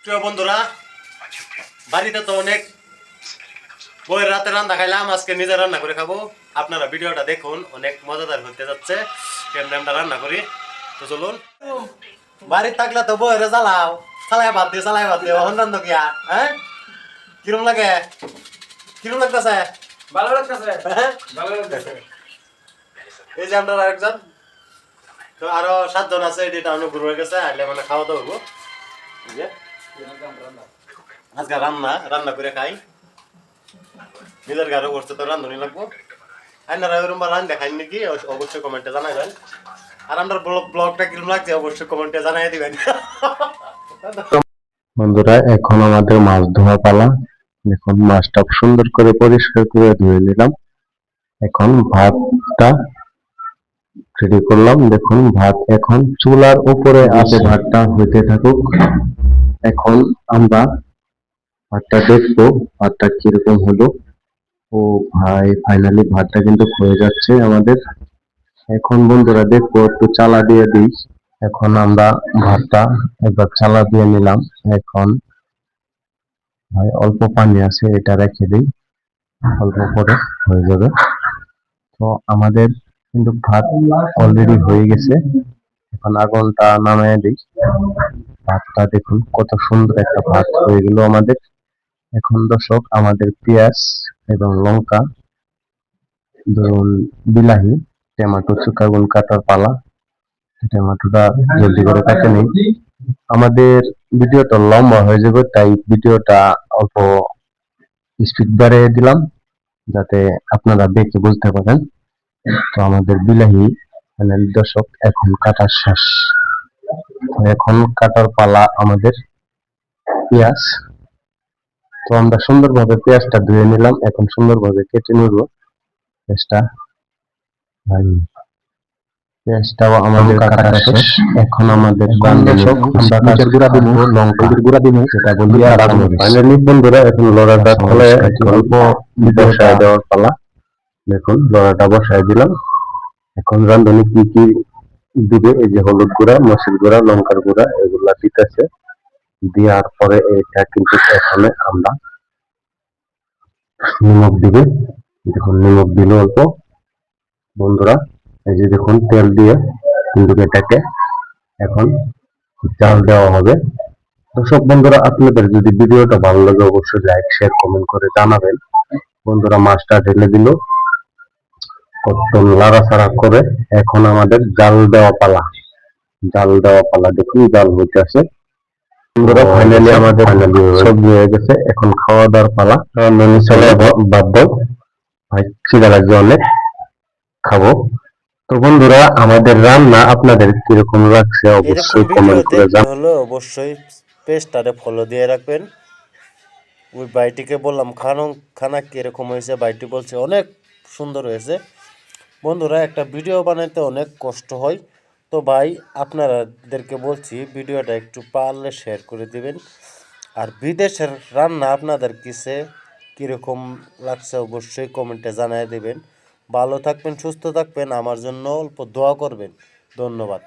প্রিয় বন্ধুরা, বাড়িতে তো অনেক বইয়ের রাতে রান্না খাইলাম, আজকে নিজে রান্না করে খাবো। আপনারা ভিডিওটা দেখুন, অনেক মজাদার হতে যাচ্ছে। কেমন আমরা রান্না করি তো চলুন। বাড়িতে থাকলে তো বইয়ের জ্বালাও, চালাই ভাত দিয়ে অহন রান্ধ গিয়া। হ্যাঁ, কিরম লাগে? কিরম লাগতেছে? ভালো লাগতেছে। হ্যাঁ, ভালো লাগতেছে। এই যে আমরা আরেকজন, তো আরো 7 জন আছে। এটা অনুগ্রহ হয়ে গেছে, আইলে মানে খাওয়া দাওয়া হবো। এই যে আজকে রান্না করে খাই। নিজের ঘরে বসতে তো রান্ধনি লাগবো। আপনারা এরকম রান্না খাই নাকি অবশ্যই কমেন্টে জানাবেন। আর আমার ব্লগটা কিরকম লাগছে অবশ্যই কমেন্টে জানাই দিবেন। বন্ধুরা, এখন আমাদের মাছ ধোয়া পালা। দেখুন, মাছটা সুন্দর করে পরিষ্কার করে ধুয়ে নিলাম। এখন ভাতটা রেডি করলাম। দেখুন, ভাত এখন চুলার উপরে আছে, ভাতটা হইতে থাকুক। এখন আমরা ভাতটা দেখবো, ভাতটা কিরকম হলো। ও ভাই, ফাইনালি ভাতটা কিন্তু হয়ে যাচ্ছে আমাদের। এখন বন্ধুরা দেখবো, একটু চালা দিয়ে দিই। এখন আমরা ভাতটা একবার চালা দিয়ে নিলাম। এখন ভাই অল্প পানি আছে, এটা রেখে দিই, অল্প করে হয়ে যাবে। তো আমাদের কিন্তু ভাত অলরেডি হয়ে গেছে। এখন আগুনটা নামিয়ে দিই। ভাতটা দেখুন কত সুন্দর একটা ভাত হয়ে গেল আমাদের। এখন দর্শক, আমাদের পেঁয়াজ এবং লঙ্কা, ধরুন বিলাহি, টমেটো, চুকাগুন কাটার পালা। টমেটোটা জলদি করে কাটে নেই। আমাদের ভিডিওটা লম্বা হয়ে যাবে, তাই ভিডিওটা অল্প স্পিড বাড়িয়ে দিলাম, যাতে আপনারা দেখে বুঝতে পারেন। তো আমাদের বিলাহি ফাইনালি দর্শক এখন কাটার শেষ। তো এখন কাটার পালা আমাদের পেঁয়াজ। তো আমরা সুন্দরভাবে পেঁয়াজটা ধুয়ে নিলাম, এখন সুন্দরভাবে কেটে নিব পেঁয়াজটা। পেঁয়াজটাও আমাদের কাটা শেষ। এখন আমাদের দর্শক আমরা কাঁচের গুঁড়া দিব, লঙ্কার গুঁড়া দিব, যেটা বলি কাঁচামরিচ। ফাইনালি বন্ধুরা, এখন লড়াটা খোলে, অল্প বসায় দেওয়ার পালা। দেখুন, লড়াটা বসায় দিলাম। এখন রাঁধুনি কি কি দিবে, এই যে হলুদ গুঁড়া, মরিচের গুঁড়া, লঙ্কার গুঁড়া, এগুলা দিতেছে। দেওয়ার পরে এটা কিন্তু এখানে আমরা নিমক দিবে। দেখুন, নিমক দিল অল্প। বন্ধুরা, এই যে দেখুন, তেল দিয়ে কিন্তু এটাকে এখন জাল দেওয়া হবে। দর্শক বন্ধুরা, আপনাদের যদি ভিডিওটা ভালো লাগে অবশ্যই লাইক, শেয়ার, কমেন্ট করে জানাবেন। বন্ধুরা, মাছটা ঢেলে দিল, কত লাড়াচাড়া করে। এখন আমাদের জাল দেওয়া পালা। জাল দেওয়া পালা, দেখুন জাল হইতেছে। বন্ধুরা, ফাইনালি আমাদের সবজি হয়ে গেছে। এখন খাওয়া দাওয়ার পালা। চলে বাদ দাও ভাই, খিদা লাগছে অনেক, খাবো। তো বন্ধুরা, আমাদের রান্না আপনাদের কিরকম লাগছে এরকম অবশ্যই ভিডিও কমেন্ট করে দেখতে জানাবেন। হলে অবশ্যই পেজটারে ফলো দিয়ে রাখবেন। ওই ভাইটিকে বললাম খানা কিরকম হয়েছে, ভাইটি বলছে অনেক সুন্দর হয়েছে। বন্ধুরা, একটা ভিডিও বানাইতে অনেক কষ্ট হয়। তো ভাই, আপনাদেরকে বলছি ভিডিওটা একটু পারলে শেয়ার করে দিবেন। আর বিদেশের রান্না আপনাদের কিসে কীরকম লাগছে অবশ্যই কমেন্টে জানিয়ে দেবেন। ভালো থাকবেন, সুস্থ থাকবেন, আমার জন্য অল্প দোয়া করবেন। ধন্যবাদ।